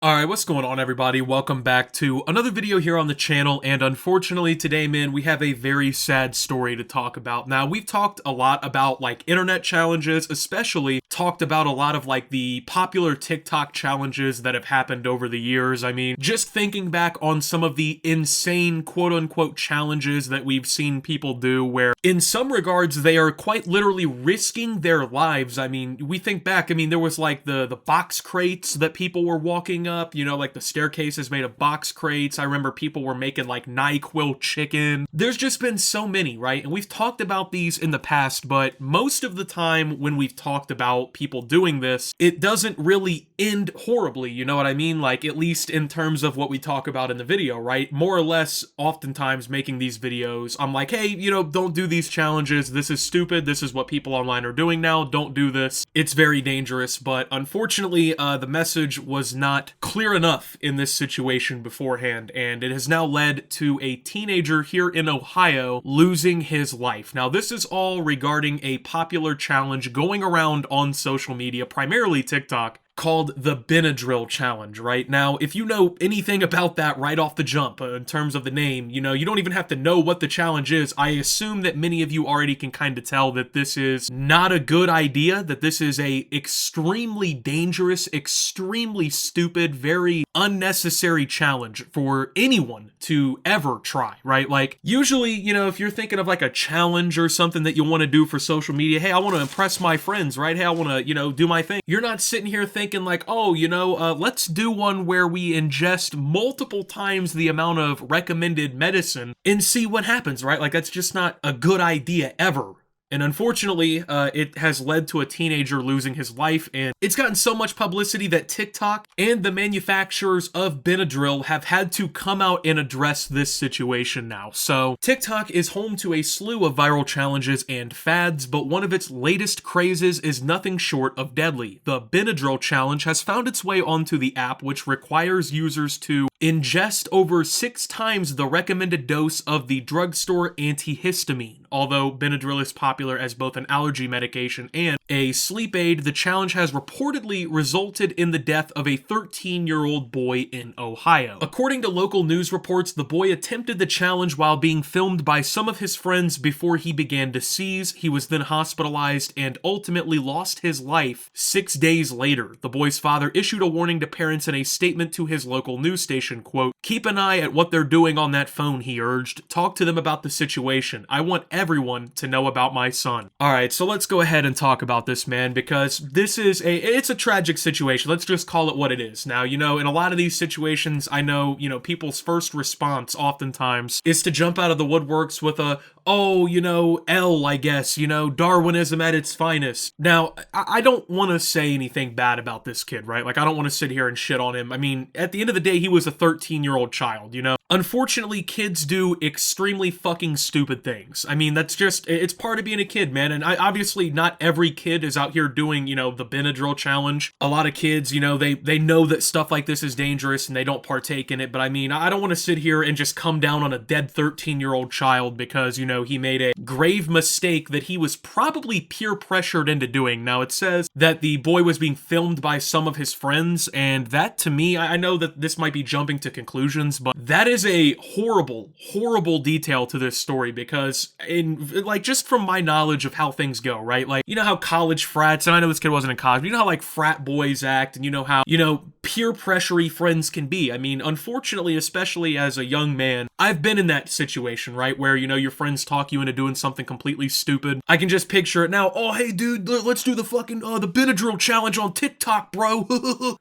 Alright, what's going on everybody? Welcome back to another video here on the channel, and unfortunately today, man, we have a very sad story to talk about. Now, we've talked a lot about, like, internet challenges, especially talked about a lot of, like, the popular TikTok challenges that have happened over the years. I mean, just thinking back on some of the insane quote-unquote challenges that we've seen people do, where in some regards they are quite literally risking their lives. I mean, we think back, I mean, there was, like, the box crates that people were walking up, you know, like the staircases made of box crates. I remember people were making like NyQuil chicken. There's just been so many, right? And we've talked about these in the past, but most of the time when we've talked about people doing this, it doesn't really end horribly, you know what I mean? Like, at least in terms of what we talk about in the video, right? More or less, oftentimes making these videos, I'm like, hey, you know, don't do these challenges. This is stupid. This is what people online are doing now. Don't do this. It's very dangerous. But unfortunately, the message was not clear enough in this situation beforehand, and it has now led to a teenager here in Ohio losing his life. Now, this is all regarding a popular challenge going around on social media, primarily TikTok, called the Benadryl Challenge, right? Now, if you know anything about that right off the jump, in terms of the name, you know, you don't even have to know what the challenge is. I assume that many of you already can kind of tell that this is not a good idea, that this is a extremely dangerous, extremely stupid, very unnecessary challenge for anyone to ever try, right? Like, usually, you know, if you're thinking of like a challenge or something that you want to do for social media, hey, I want to impress my friends, right? Hey, I want to, you know, do my thing. You're not sitting here thinking like, oh, you know, let's do one where we ingest multiple times the amount of recommended medicine and see what happens, right? Like, that's just not a good idea ever. And unfortunately, it has led to a teenager losing his life, and it's gotten so much publicity that TikTok and the manufacturers of Benadryl have had to come out and address this situation now. So, TikTok is home to a slew of viral challenges and fads, but one of its latest crazes is nothing short of deadly. The Benadryl challenge has found its way onto the app, which requires users to ingest over 6 times the recommended dose of the drugstore antihistamine. Although Benadryl is popular as both an allergy medication and a sleep aid, the challenge has reportedly resulted in the death of a 13-year-old boy in Ohio. According to local news reports, the boy attempted the challenge while being filmed by some of his friends before he began to seize. He was then hospitalized and ultimately lost his life 6 days later. The boy's father issued a warning to parents in a statement to his local news station, quote, "Keep an eye at what they're doing on that phone," he urged. "Talk to them about the situation. I want everyone to know about my son." Alright, so let's go ahead and talk about this, man, because this is it's a tragic situation. Let's just call it what it is. Now, you know, in a lot of these situations, I know, you know, people's first response oftentimes is to jump out of the woodworks with a, oh, you know, I guess, you know, Darwinism at its finest. Now, I don't want to say anything bad about this kid, right? Like, I don't want to sit here and shit on him. I mean, at the end of the day, he was a 13-year-old child, you know? Unfortunately, kids do extremely fucking stupid things. I mean, that's just, it's part of being a kid, man. And obviously, not every kid is out here doing, you know, the Benadryl challenge. A lot of kids, you know, they know that stuff like this is dangerous and they don't partake in it. But I mean, I don't want to sit here and just come down on a dead 13-year-old child because, you know, he made a grave mistake that he was probably peer pressured into doing. Now, it says that the boy was being filmed by some of his friends, and that, to me, I know that this might be jumping to conclusions, but that is a horrible, horrible detail to this story, because like, just from my knowledge of how things go, right? Like, you know how college frats, and I know this kid wasn't in college, but you know how, like, frat boys act, and you know how, you know, peer pressure-y friends can be. I mean, unfortunately, especially as a young man, I've been in that situation, right? Where, you know, your friends talk you into doing something completely stupid. I can just picture it now. Oh, hey, dude, let's do the fucking, the Benadryl challenge on TikTok, bro.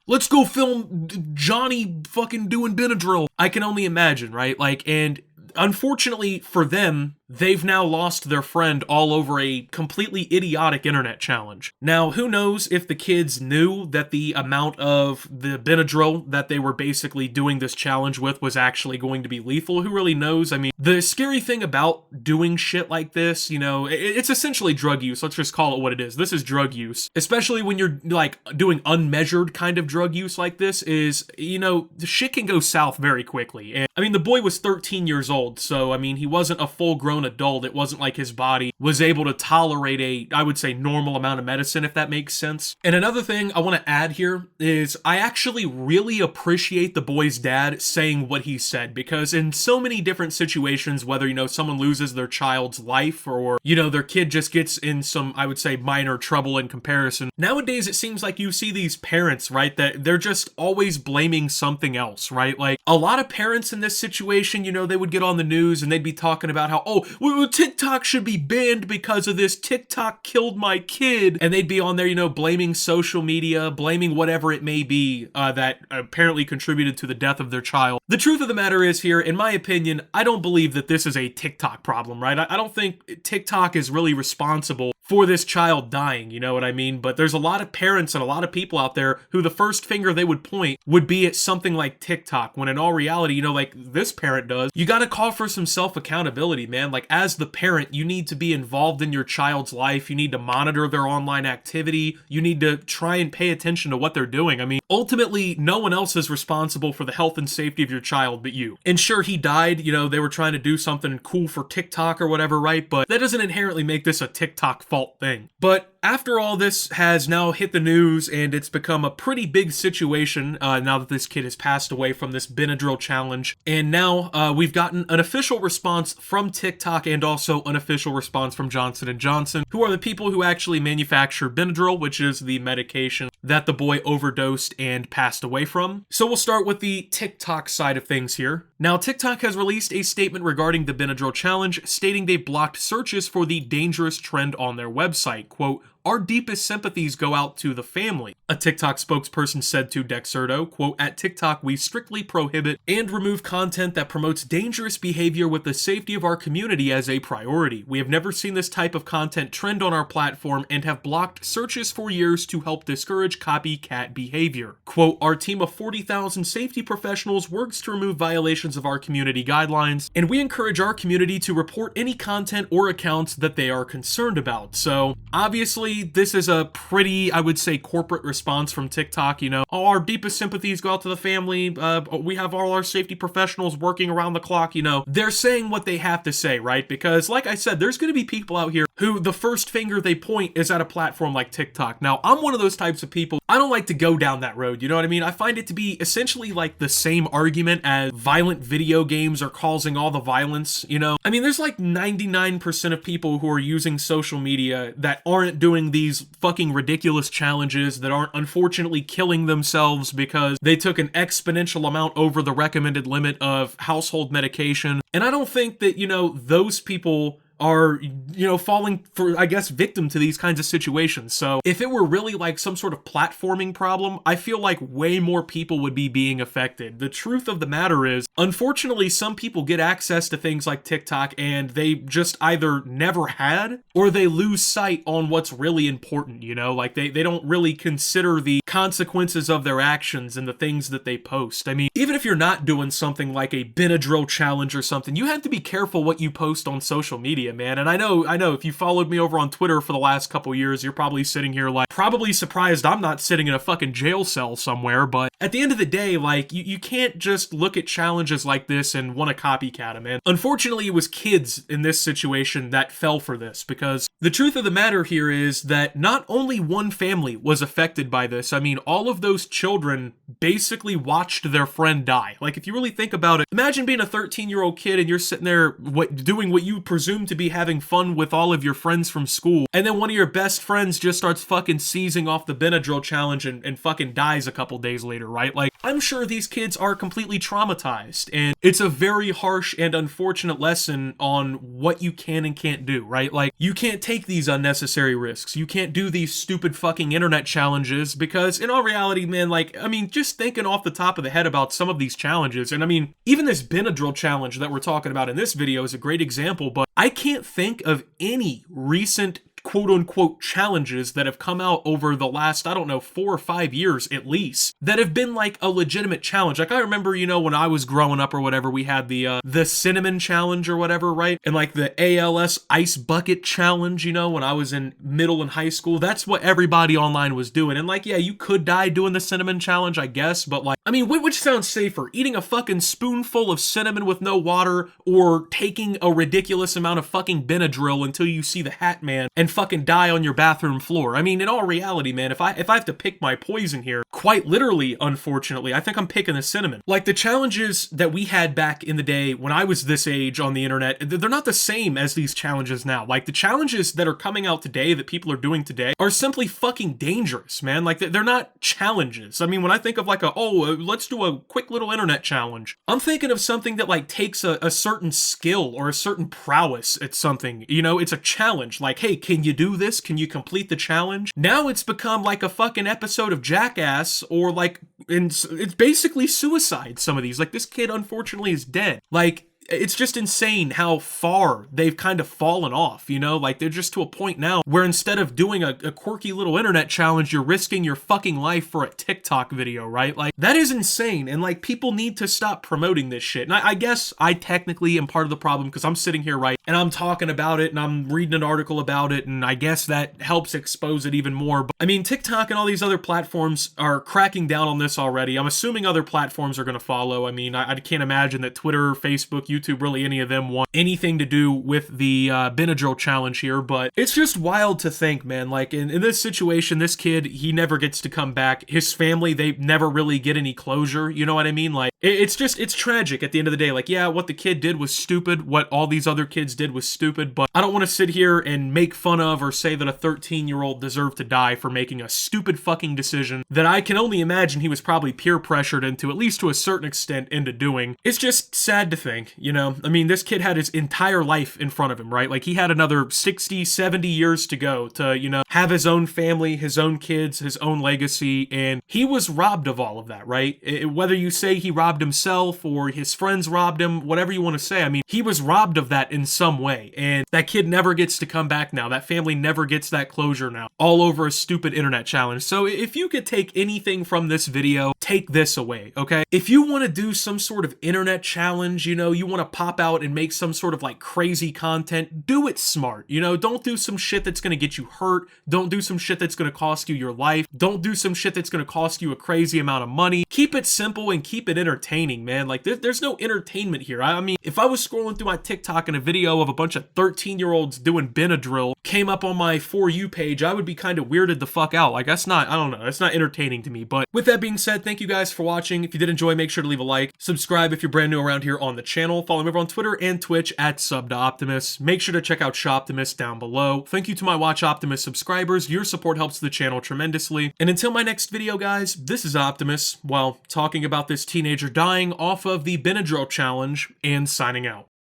Let's go film Johnny fucking doing Benadryl. I can only imagine, right? Like, and unfortunately for them, they've now lost their friend all over a completely idiotic internet challenge. Now, who knows if the kids knew that the amount of the Benadryl that they were basically doing this challenge with was actually going to be lethal? Who really knows? I mean, the scary thing about doing shit like this, you know, it's essentially drug use. Let's just call it what it is. This is drug use. Especially when you're, like, doing unmeasured kind of drug use like this is, you know, the shit can go south very quickly. And, I mean, the boy was 13 years old, so, I mean, he wasn't a full-grown grown adult. It wasn't like his body was able to tolerate a, I would say, normal amount of medicine, if that makes sense. And another thing I want to add here is I actually really appreciate the boy's dad saying what he said, because in so many different situations, whether, you know, someone loses their child's life or, you know, their kid just gets in some, I would say, minor trouble in comparison, nowadays it seems like you see these parents, right, that they're just always blaming something else, right? Like, a lot of parents in this situation, you know, they would get on the news and they'd be talking about how, oh, well, TikTok should be banned because of this, TikTok killed my kid, and they'd be on there, you know, blaming social media, blaming whatever it may be that apparently contributed to the death of their child. The truth of the matter is here, in my opinion, I don't believe that this is a TikTok problem, right? I don't think TikTok is really responsible for this child dying, you know what I mean? But there's a lot of parents and a lot of people out there who the first finger they would point would be at something like TikTok, when in all reality, you know, like this parent does, you gotta call for some self-accountability, man. Like, as the parent, you need to be involved in your child's life, you need to monitor their online activity, you need to try and pay attention to what they're doing. I mean, ultimately, no one else is responsible for the health and safety of your child but you. And sure, he died, you know, they were trying to do something cool for TikTok or whatever, right? But that doesn't inherently make this a TikTok fault thing. But after all this has now hit the news and it's become a pretty big situation now that this kid has passed away from this Benadryl challenge, and now we've gotten an official response from TikTok and also an official response from Johnson & Johnson, who are the people who actually manufacture Benadryl, which is the medication that the boy overdosed and passed away from. So we'll start with the TikTok side of things here. Now, TikTok has released a statement regarding the Benadryl challenge, stating they blocked searches for the dangerous trend on their website. Quote, "Our deepest sympathies go out to the family," a TikTok spokesperson said to Dexerto. Quote, "At TikTok, we strictly prohibit and remove content that promotes dangerous behavior with the safety of our community as a priority. We have never seen this type of content trend on our platform and have blocked searches for years to help discourage copycat behavior." Quote, "Our team of 40,000 safety professionals works to remove violations of our community guidelines, and we encourage our community to report any content or accounts that they are concerned about." So, obviously, this is a pretty, I would say, corporate response from TikTok. You know, oh, our deepest sympathies go out to the family. We have all our safety professionals working around the clock. You know, they're saying what they have to say, right? Because, like I said, there's going to be people out here who the first finger they point is at a platform like TikTok. Now, I'm one of those types of people. I don't like to go down that road. You know what I mean? I find it to be essentially like the same argument as violent video games are causing all the violence. You know, I mean, there's like 99% of people who are using social media that aren't doing these fucking ridiculous challenges, that aren't unfortunately killing themselves because they took an exponential amount over the recommended limit of household medication. And I don't think that, you know, those people are, you know, falling for, I guess, victim to these kinds of situations. So if it were really like some sort of platforming problem, I feel like way more people would be being affected. The truth of the matter is, unfortunately, some people get access to things like TikTok and they just either never had or they lose sight on what's really important, you know? Like they don't really consider the consequences of their actions and the things that they post. I mean, even if you're not doing something like a Benadryl challenge or something, you have to be careful what you post on social media, man. And I know if you followed me over on Twitter for the last couple years, you're probably sitting here like, probably surprised I'm not sitting in a fucking jail cell somewhere. But at the end of the day, like, you can't just look at challenges like this and want to copycat them, man. Unfortunately, it was kids in this situation that fell for this, because the truth of the matter here is that not only one family was affected by this. I mean, all of those children basically watched their friend die. Like, if you really think about it, imagine being a 13-year-old kid and you're sitting there doing what you presume to be having fun with all of your friends from school, and then one of your best friends just starts fucking seizing off the Benadryl challenge and fucking dies a couple days later, right? Like, I'm sure these kids are completely traumatized, and it's a very harsh and unfortunate lesson on what you can and can't do, right? Like, you can't take these unnecessary risks. You can't do these stupid fucking internet challenges, because in all reality, man, like, I mean, just thinking off the top of the head about some of these challenges, and I mean, even this Benadryl challenge that we're talking about in this video is a great example, but I can't think of any recent quote-unquote challenges that have come out over the last, I don't know, 4 or 5 years at least, that have been like a legitimate challenge. Like I remember, you know, when I was growing up or whatever, we had the cinnamon challenge or whatever, right? And like the ALS ice bucket challenge, you know, when I was in middle and high school. That's what everybody online was doing. And like, yeah, you could die doing the cinnamon challenge, I guess, but like, I mean, which sounds safer? Eating a fucking spoonful of cinnamon with no water, or taking a ridiculous amount of fucking Benadryl until you see the Hat Man and fucking die on your bathroom floor? I mean, in all reality, man, if I have to pick my poison here, quite literally, unfortunately, I think I'm picking the cinnamon. Like the challenges that we had back in the day when I was this age on the internet, they're not the same as these challenges now. Like the challenges that are coming out today, that people are doing today, are simply fucking dangerous, man. Like they're not challenges. I mean, when I think of like let's do a quick little internet challenge, I'm thinking of something that like takes a certain skill or a certain prowess at something. You know, it's a challenge. Like, hey, can you do this? Can you complete the challenge? Now it's become like a fucking episode of Jackass, or like, it's basically suicide, some of these. Like this kid unfortunately is dead. Like, it's just insane how far they've kind of fallen off, you know? Like, they're just to a point now where instead of doing a quirky little internet challenge, you're risking your fucking life for a TikTok video, right? Like, that is insane, and like, people need to stop promoting this shit. And I guess I technically am part of the problem, because I'm sitting here, right, and I'm talking about it, and I'm reading an article about it, and I guess that helps expose it even more. But I mean, TikTok and all these other platforms are cracking down on this already. I'm assuming other platforms are gonna follow. I mean, I can't imagine that Twitter, Facebook, YouTube, really any of them want anything to do with the Benadryl challenge here, but it's just wild to think, man. Like in this situation, this kid, he never gets to come back. His family, they never really get any closure, you know what I mean? Like it's tragic at the end of the day. Like, yeah, what the kid did was stupid, what all these other kids did was stupid, but I don't want to sit here and make fun of or say that a 13-year-old deserved to die for making a stupid fucking decision that I can only imagine he was probably peer pressured into, at least to a certain extent, into doing. It's just sad to think, you know? I mean, this kid had his entire life in front of him, right? Like, he had another 60, 70 years to go to, you know, have his own family, his own kids, his own legacy, and he was robbed of all of that, right? Whether you say he robbed himself or his friends robbed him, whatever you want to say, I mean, he was robbed of that in some way, and that kid never gets to come back now. That family never gets that closure now, all over a stupid internet challenge. So if you could take anything from this video, take this away, okay? If you want to do some sort of internet challenge, you know, you want to pop out and make some sort of like crazy content, do it smart, you know? Don't do some shit that's going to get you hurt. Don't do some shit that's going to cost you your life. Don't do some shit that's going to cost you a crazy amount of money. Keep it simple and keep it entertaining, man. Like, there's no entertainment here. I mean, if I was scrolling through my TikTok and a video of a bunch of 13-year-olds doing Benadryl came up on my For You page, I would be kind of weirded the fuck out. Like, that's not, I don't know, that's not entertaining to me. But with that being said, thank you guys for watching. If you did enjoy, make sure to leave a like. Subscribe if you're brand new around here on the channel. Follow me over on Twitter and Twitch at @SubToOptimus. Make sure to check out Shoptimus down below. Thank you to my Watch Optimus subscribers. Your support helps the channel tremendously. And until my next video, guys, this is Optimus, while talking about this teenager dying off of the Benadryl challenge, and signing out.